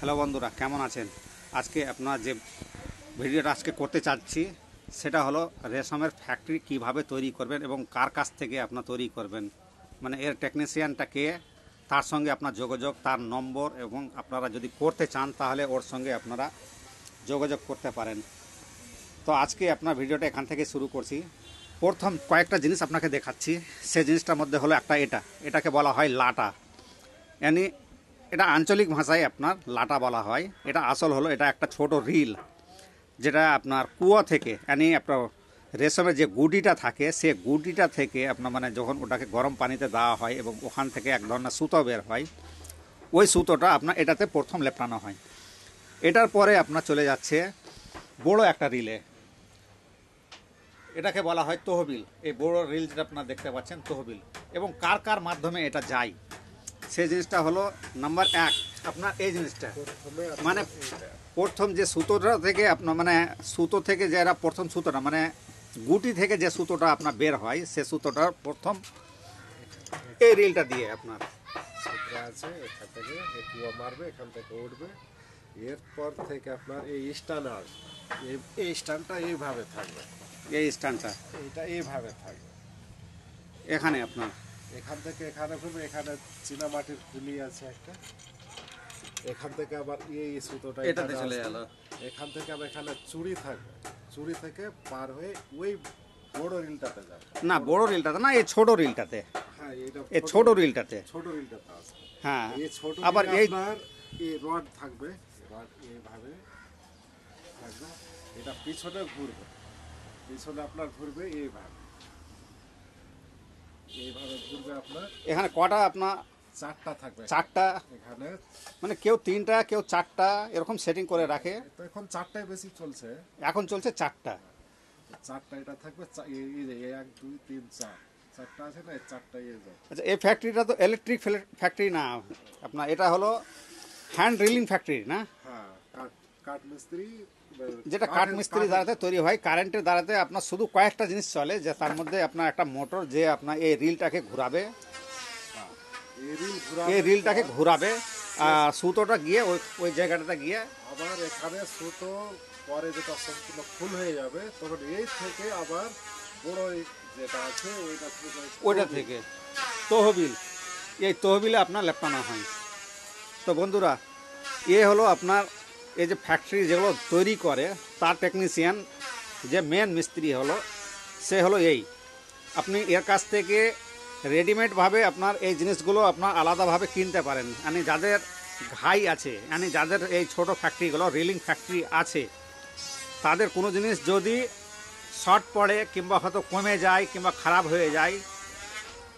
Hello বন্ধুরা, কেমন আছেন? আজকে আপনার যে ভিডিওটা আজকে করতে চাচ্ছি সেটা হলো রেশমের ফ্যাক্টরি কিভাবে তৈরি করবেন এবং কার কাছ থেকে আপনার তৈরি করবেন, মানে এর টেকনিশিয়ানটা কে, তার সঙ্গে আপনার যোগাযোগ, তার নম্বর, এবং আপনারা যদি করতে চান তাহলে ওর সঙ্গে আপনারা যোগাযোগ করতে পারেন। তো আজকে আপনার ভিডিওটা এখান থেকে শুরু করছি। প্রথম কয়েকটা জিনিস আপনাকে দেখাচ্ছি। সেই জিনিসটার মধ্যে হলো একটা এটাকে বলা হয় লাটা। यानी এটা আঞ্চলিক ভাষায় আপনার লাটা বলা হয়। এটা আসল হলো এটা একটা ছোট রিল, যেটা আপনার কুয়া থেকে, यानी আপনার রেশমের যে গুটিটা থাকে সে গুটিটা থেকে আপনার মানে যখন ওটাকে গরম পানিতে দেওয়া হয় এবং ওখান থেকে এক ধরনের সুতো বের হয়, ওই সুতোটা আপনার এটাতে প্রথম লেপটানো হয়। এটার পরে আপনার চলে যাচ্ছে বড় একটা রিলে, এটাকে বলা হয় তহবিল। এই বড় রিল যেটা আপনারা দেখতে পাচ্ছেন তহবিল, এবং কার কার মাধ্যমে এটা যায় সেই জিনিসটা হলো নাম্বার এক আপনার এই জিনিসটা, মানে প্রথম যে সুতোটা থেকে আপনার মানে সুতো থেকে যারা প্রথম সুতোটা মানে গুটি থেকে যে সুতোটা আপনার বের হয় সে সুতোটা প্রথম এই রিলটা দিয়ে আপনার আছে, এখান থেকে কুয়া মারবে, এখান থেকে উঠবে, এরপর থেকে আপনার এই স্ট্যান্ড আসবে। এই স্ট্যান্ডটা এইভাবে থাকবে, এই স্ট্যান্ডটা এইটা এইভাবে থাকবে। এখানে আপনার এখান থেকে এখানে করবে, এখানে চীনামাটির খুলি আছে একটা, এখান থেকে আবার এই সুতোটা এটাতে চলে গেল। এখান থেকে আবার এখানে চুড়ি থাকবে, চুড়ি থেকে পার হয়ে ওই বড় রিলটাতে যাবে। না, বড় রিলটাতে না, এই ছোট রিলটাতে। হ্যাঁ, এই ছোট রিলটাতে, ছোট রিলটাতে আছে। হ্যাঁ। এই ছোট আবার রিলে এই আপনার এই রড থাকবে, রড এইভাবে থাকবে, এটা পিছনে ঘুরবে, পিছনে আপনার ঘুরবে এইভাবে, এইভাবে ঘুরবে আপনার। এখানে কটা আপনার চারটা থাকবে, চারটা, এখানে মানে কেউ তিনটা কেউ চারটা এরকম সেটিং করে রাখে। তো এখন চারটায় বেশি চলছে, এখন চলছে চারটা। চারটা এটা থাকবে। এই যে 1 2 3 4 চারটা আছে না, এই চারটায় এই যায়। আচ্ছা, এই ফ্যাক্টরিটা তো ইলেকট্রিক ফ্যাক্টরি না আপনার, এটা হলো হ্যান্ড রিলিং ফ্যাক্টরি না? হ্যাঁ, কাঠ মিস্ত্রি, যেটা কাঠ মিস্ত্রি দ্বারাতে তৈরি হয়, কারেন্টের দ্বারাতে আপনার শুধু কয়েকটা জিনিস চলে, যে তার মধ্যে আপনার একটা মোটর যে আপনার এই রিলটাকে ঘোরাবে, এই রিলটাকে ঘোরাবে, আর সুতোটা গিয়ে ওই জায়গাটাতে গিয়ে আবার এখানে সুতো পরে যেটা সম্পূর্ণ ফুল হয়ে যাবে, তখন এই থেকে আবার বড় যেটা আছে ওইটা থেকে তহবিল, এই তহবিলে আপনার লেপটানো হয়। তো বন্ধুরা, এ হলো আপনার এই যে ফ্যাক্টরি যেগুলো তৈরি করে তার টেকনিশিয়ান, যে মেন মিস্ত্রি হলো সে হলো এই। আপনি এর কাছ থেকে রেডিমেডভাবে আপনার এই জিনিসগুলো আপনার আলাদাভাবে কিনতে পারেন। মানে যাদের ঘাই আছে, মানে যাদের এই ছোট ফ্যাক্টরিগুলো রিলিং ফ্যাক্টরি আছে, তাদের কোনো জিনিস যদি শর্ট পড়ে কিংবা হয়তো কমে যায় কিংবা খারাপ হয়ে যায়,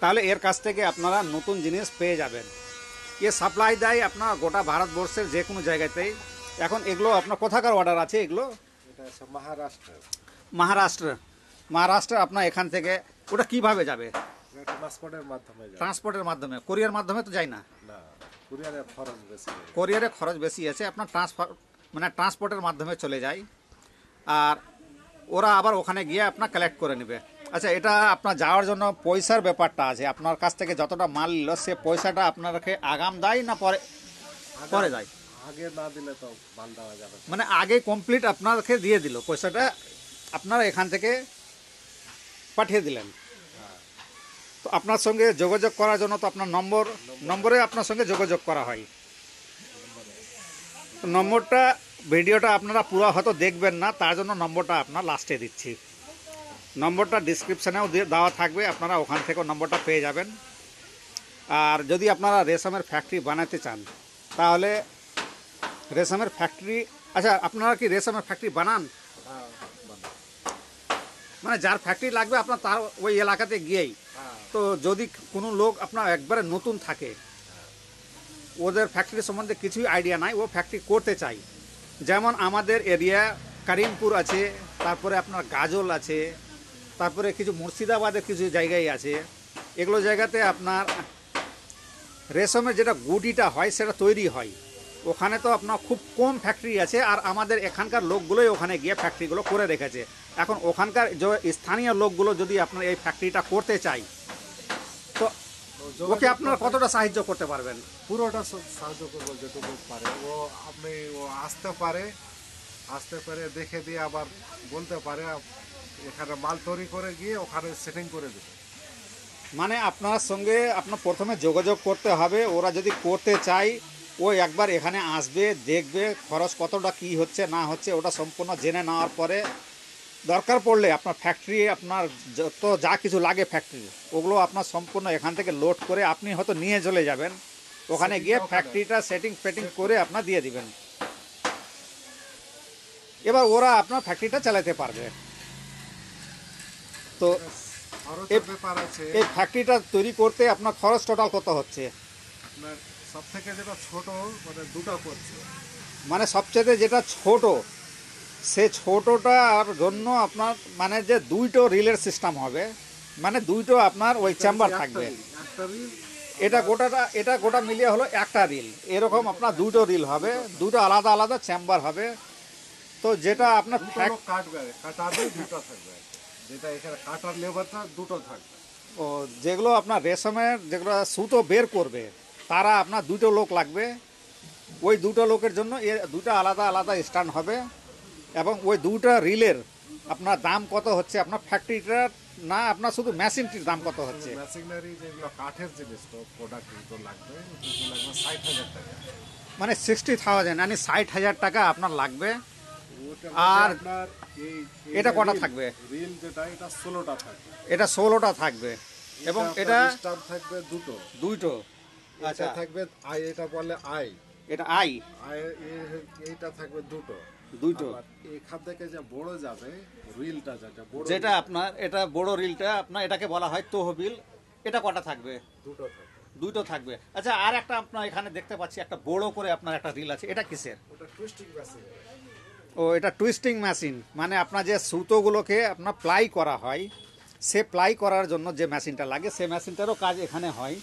তাহলে এর কাছ থেকে আপনারা নতুন জিনিস পেয়ে যাবেন। এ সাপ্লাই দেয় আপনার গোটা ভারতবর্ষের যে কোনো জায়গাতেই। এখন এগুলো আপনার কোথাকার অর্ডার আছে? এগুলো এটা আছে মহারাষ্ট্র। মহারাষ্ট্র আপনার এখান থেকে ওটা কিভাবে যাবে? ট্রান্সপোর্টের মাধ্যমে যায়। ট্রান্সপোর্টের মাধ্যমে, কোরিয়ার মাধ্যমে তো যায় না। না, কুরিয়ারে খরচ বেশি। কোরিয়ারে খরচ বেশি আছে, আপনার ট্রান্সপোর্টের মাধ্যমে চলে যায়, আর ওরা আবার ওখানে গিয়ে আপনার কালেক্ট করে নেবে। আচ্ছা, এটা আপনার যাওয়ার জন্য পয়সার ব্যাপারটা আছে। আপনার কাছ থেকে যতটা মাল নিল সে পয়সাটা আপনাকে আগাম দেয় না পরে যায়? আগে না দিলে তো মাল দেওয়া যাবে, মানে আগে কমপ্লিট আপনাকে দিয়ে দিল, পয়সাটা আপনারা এখান থেকে পাঠিয়ে দিলেন। তো আপনার সঙ্গে যোগাযোগ করার জন্য তো আপনার নম্বরে আপনার সঙ্গে যোগাযোগ করা হয়। নম্বরটা ভিডিওটা আপনারা পুরো হয়তো দেখবেন না, তার জন্য নম্বরটা আপনার লাস্টে দিচ্ছি। নম্বরটা ডিসক্রিপশানেও দেওয়া থাকবে, আপনারা ওখান থেকেও নম্বরটা পেয়ে যাবেন। আর যদি আপনারা রেশমের ফ্যাক্টরি বানাতে চান তাহলে রেশমের ফ্যাক্টরি, আচ্ছা আপনারা কি রেশমের ফ্যাক্টরি বানান? মানে যার ফ্যাক্টরি লাগবে আপনার তার ওই এলাকাতে গিয়েই। তো যদি কোনো লোক আপনার একবারে নতুন থাকে, ওদের ফ্যাক্টরি সম্বন্ধে কিছুই আইডিয়া নাই, ও ফ্যাক্টরি করতে চাই, যেমন আমাদের এরিয়া করিমপুর আছে, তারপরে আপনার গাজল আছে, তারপরে কিছু মুর্শিদাবাদের কিছু জায়গায় আছে, এগুলো জায়গাতে আপনার রেশমের যেটা গুটিটা হয় সেটা তৈরি হয়। ওখানে তো আপনার খুব কম ফ্যাক্টরি আছে, আর আমাদের এখানকার লোকগুলোই ওখানে গিয়ে ফ্যাক্টরিগুলো করে রেখেছে। এখন ওখানকার যে স্থানীয় লোকগুলো যদি আপনার এই ফ্যাক্টরিটা করতে চাই, তো ওকে আপনারা কতটা সাহায্য করতে পারবেন? পুরোটা সাহায্য করবো যেটুকু পারে। ও আসতে পারে দেখে দিয়ে আবার বলতে পারে এখানে মাল তৈরি করে গিয়ে ওখানে সেটিং করে দেবে। মানে আপনার সঙ্গে আপনার প্রথমে যোগাযোগ করতে হবে, ওরা যদি করতে চায় ও একবার এখানে আসবে, দেখবে খরচ কতটা কি হচ্ছে না হচ্ছে, ওটা সম্পূর্ণ জেনে নেওয়ার পরে দরকার পড়লে আপনার ফ্যাক্টরি, আপনার যত যা কিছু লাগে ফ্যাক্টরি, ওগুলো আপনার সম্পূর্ণ এখান থেকে লোড করে আপনি হয়তো নিয়ে চলে যাবেন, ওখানে গিয়ে Setting টা ফ্যাক্টরিটা সেটিং করে আপনার দিয়ে দিবেন। এবার ওরা আপনার ফ্যাক্টরিটা চালাতে পারবে। তো খরচের ব্যাপার আছে। এই ফ্যাক্টরিটা তৈরি করতে আপনার খরচ টোটাল কত হচ্ছে? আপনার সব থেকে যেটা ছোট মানে দুটো করছে, মানে সবচেয়ে যেটা ছোট, সে ছোটটার জন্য আপনার মানে যে দুইটো রিলের সিস্টেম হবে, মানে দুইটো আপনার ওই চেম্বার থাকবে। একটা রিল এটা গোটা মিলিয়ে হলো একটা রিল, এরকম আপনার দুটো রিল হবে, দুটো আলাদা আলাদা চেম্বার হবে। তো যেটা আপনার দুটো লোক কাটাবে দুটো থাকবে, যেটা এখানে কাটার লেবারটা দুটো থাকবে। ও যেগুলো আপনার রেশমের যেগুলো সুতো বের করবে তারা আপনার দুটো লোক লাগবে। ওই দুটো লোকের জন্য দুটো আলাদা আলাদা স্ট্যান্ড হবে। এবং ওই দুটো রিলের আপনার দাম কত হচ্ছে আপনার ফ্যাক্টরিটার না, আপনার শুধু মেশিনটির দাম কত হচ্ছে? মেশিনারি যেগুলো কাঠের জিনিস তো প্রোডাক্ট দুটো লাগবে 60,000 টাকা। মানে 60,000 মানে 60,000 টাকা আপনার লাগবে। আর আপনার এটা কটা থাকবে? রিল যেটা এটা 16টা থাকবে। এটা 16টা থাকবে এবং এটা স্টাম্প থাকবে দুটো। দুইটো। আচ্ছা আচ্ছা, থাকবে আই, এটা বলে আই। এটা আই এইটা থাকবে দুটো। দুইটো। আবার এখান থেকে যে বড় যাবে রিলটা যেটা বড় যেটা আপনার এটা বড় রিলটা আপনার এটাকে বলা হয় তহবিল, এটা কটা থাকবে? দুটো থাকবে। দুইটো থাকবে। আচ্ছা, আর একটা আপনার এখানে দেখতে পাচ্ছি একটা বড় করে আপনার একটা রিল আছে, এটা কিসের? ওটা টুইস্টিং মেশিন। ও এটা টুইস্টিং মেশিন, মানে আপনার যে সুতোগুলোকে আপনার প্লাই করা হয়, সে প্লাই করার জন্য যে মেশিনটা লাগে সেই মেশিনটারও কাজ এখানে হয়।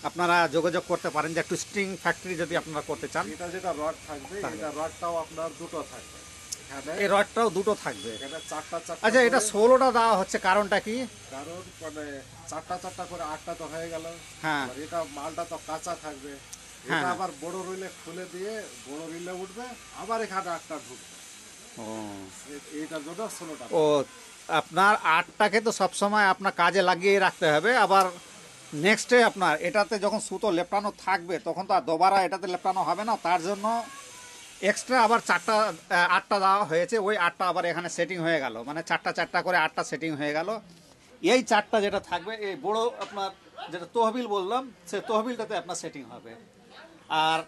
আপনারা যোগাযোগ করতে পারেন যে টুইস্টিং ফ্যাক্টরি যদি আপনারা করতে চান। এটা যেটা রড থাকবে এটা রডটাও আপনার দুটো থাকবে। এখানে এই রডটাও দুটো থাকবে। এখানে চারটা আচ্ছা, এটা করে, 16টা দেওয়া হচ্ছে কারণটা কি? কারণ মানে চারটা করে 8টা তো হয়ে গেল। হ্যাঁ আর এটা মালটা তো কাঁচা থাকবে, হ্যাঁ। এটা আবার বড় রিলে খুলে দিয়ে বড় রিলে উঠবে, আবার এখানে 8টা ঢুকবে। ও এইটার জন্য 16টা। ও আপনার 8টাকে তো সবসময় আপনার কাজে লাগিয়ে রাখতে হবে। আবার নেক্সটে আপনার এটাতে যখন সুতো লেপটানো থাকবে তখন তো আর দুবারা এটাতে লেপটানো হবে না, তার জন্য এক্সট্রা আবার 8টা দেওয়া হয়েছে। ওই 8টা আবার এখানে সেটিং হয়ে গেল, মানে 4টা করে 8টা সেটিং হয়ে গেল। এই 4টা যেটা থাকবে এই বড় আপনার যেটা তহবিল বললাম, সে তহবিলটাতে আপনার সেটিং হবে। আর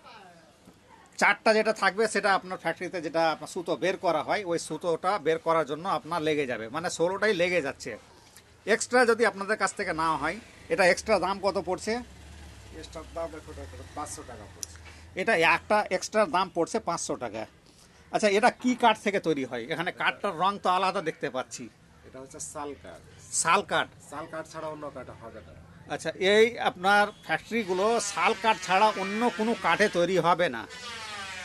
4টা যেটা থাকবে সেটা আপনার ফ্যাক্টরিতে যেটা আপনার সুতো বের করা হয়, ওই সুতোটা বের করার জন্য আপনার লেগে যাবে, মানে 16টাই লেগে যাচ্ছে। এক্সট্রা যদি আপনাদের কাছ থেকে না হয়, এটা এক্সট্রা দাম কত পড়ছে? এটার দাম এখন 500 টাকা পড়ছে। এটা একটা এক্সট্রা দাম পড়ছে 500 টাকা। আচ্ছা, এটা কি কাঠ থেকে তৈরি হয়? এখানে কাঠটার রং তো আলাদা দেখতে পাচ্ছি। এটা হচ্ছে শাল কাঠ। শাল কাঠ। শাল কাঠ ছাড়া অন্য কাঠ হবে না। আচ্ছা, এই আপনার ফ্যাক্টরিগুলো শাল কাঠ ছাড়া অন্য কোনো কাঠে তৈরি হবে না।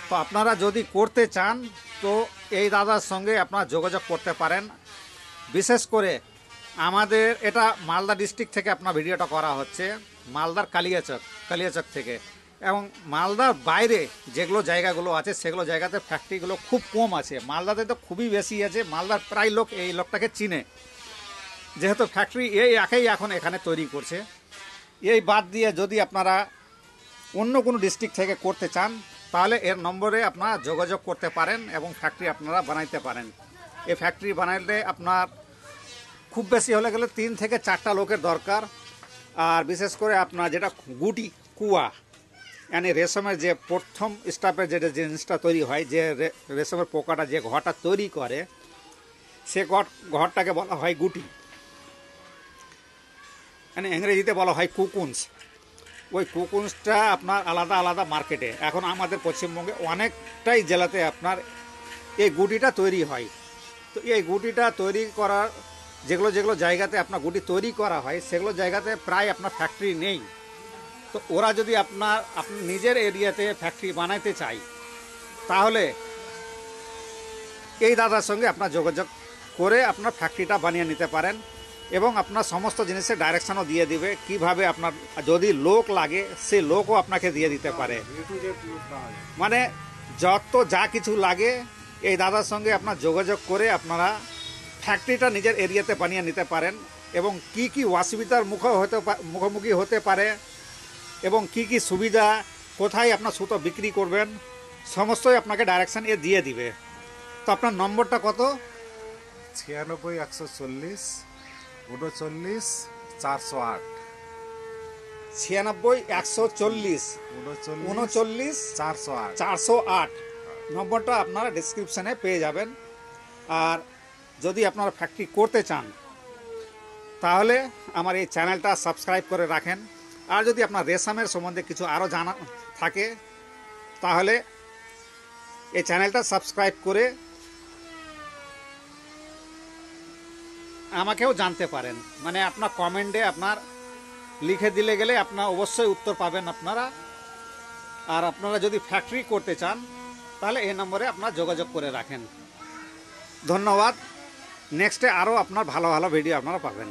তো আপনারা যদি করতে চান তো এই দাদার সঙ্গে আপনারা যোগাযোগ করতে পারেন। বিশেষ করে আমাদের এটা মালদা ডিস্ট্রিক্ট থেকে আপনার ভিডিওটা করা হচ্ছে, মালদার কালিয়াচক থেকে। এবং মালদার বাইরে যেগুলো জায়গাগুলো আছে সেগুলো জায়গাতে ফ্যাক্টরিগুলো খুব কম আছে, মালদাতে তো খুবই বেশি আছে। মালদার প্রায় লোক এই লোকটাকে চিনে, যেহেতু ফ্যাক্টরি এই একাই এখন এখানে তৈরি করছে। এই বাদ দিয়ে যদি আপনারা অন্য কোনো ডিস্ট্রিক্ট থেকে করতে চান তাহলে এর নম্বরে আপনারা যোগাযোগ করতে পারেন এবং ফ্যাক্টরি আপনারা বানাইতে পারেন। এই ফ্যাক্টরি বানাইলে আপনার খুব বেশি হলে গেলে 3 থেকে 4টা লোকের দরকার। আর বিশেষ করে আপনার যেটা গুটি কুয়া, মানে রেশমের যে প্রথম স্টাফের যেটা জিনিসটা তৈরি হয়, যে রেশমের পোকাটা যে ঘরটা তৈরি করে, সে ঘরটাকে বলা হয় গুটি, মানে ইংরেজিতে বলা হয় কুকুন্স। ওই কুকুন্সটা আপনার আলাদা আলাদা মার্কেটে এখন আমাদের পশ্চিমবঙ্গে অনেকটাই জেলাতে আপনার এই গুটিটা তৈরি হয়। তো এই গুটিটা তৈরি করার যেগুলো জায়গাতে আপনার গুটি তৈরি করা হয় সেগুলো জায়গাতে প্রায় আপনার ফ্যাক্টরি নেই। তো ওরা যদি আপনার নিজের এরিয়াতে ফ্যাক্টরি বানাইতে চায় তাহলে এই দাদার সঙ্গে আপনার যোগাযোগ করে আপনার ফ্যাক্টরিটা বানিয়ে নিতে পারেন। এবং আপনার সমস্ত জিনিসের ডাইরেকশনও দিয়ে দিবে, কিভাবে আপনার যদি লোক লাগে সেই লোকও আপনাকে দিয়ে দিতে পারে। A to Z লোক পাওয়া যায়। মানে যত যা কিছু লাগে এই দাদার সঙ্গে আপনার যোগাযোগ করে আপনারা ফ্যাক্টরিটা নিজের এরিয়াতে বানিয়ে নিতে পারেন, এবং কি কি অসুবিধার মুখোমুখি হতে পারে এবং কি কি সুবিধা, কোথায় আপনার সুতো বিক্রি করবেন, সমস্তই আপনাকে ডাইরেকশন এ দিয়ে দিবে। তো আপনার নম্বরটা কত? 96 140 39 408 96 140 39 408 408 নম্বরটা আপনারা ডিসক্রিপশানে পেয়ে যাবেন। আর যদি আপনারা ফ্যাক্টরি করতে চান তাহলে আমার এই চ্যানেলটা সাবস্ক্রাইব করে রাখেন। আর যদি আপনার রেশমের সম্বন্ধে কিছু আরও জানা থাকে তাহলে এই চ্যানেলটা সাবস্ক্রাইব করে আমাকেও জানতে পারেন। মানে আপনার কমেন্টে আপনার লিখে দিলে গেলে আপনার অবশ্যই উত্তর পাবেন আপনারা। আর আপনারা যদি ফ্যাক্টরি করতে চান তাহলে এই নম্বরে আপনারা যোগাযোগ করে রাখেন। ধন্যবাদ। নেক্সটে আরও আপনার ভালো ভালো ভিডিও আপনারা পাবেন।